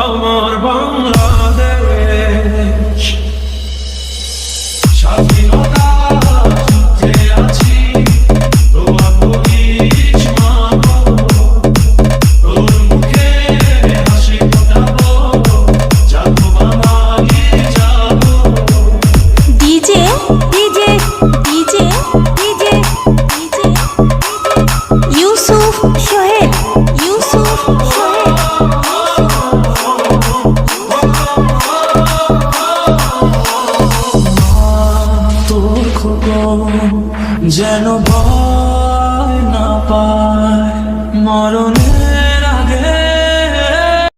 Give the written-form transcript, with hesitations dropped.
আমার বাংলাদেশ। স্বাধীনতা যুদ্ধে আছি, দোয়া করিস মা গো, তোর মুখে হাসি ফোটাবো, যাবো বাঙালি যাবো। DJ DJ DJ DJ DJ Yusuf Sohel, Yusuf Sohel. তোর খোকন যেন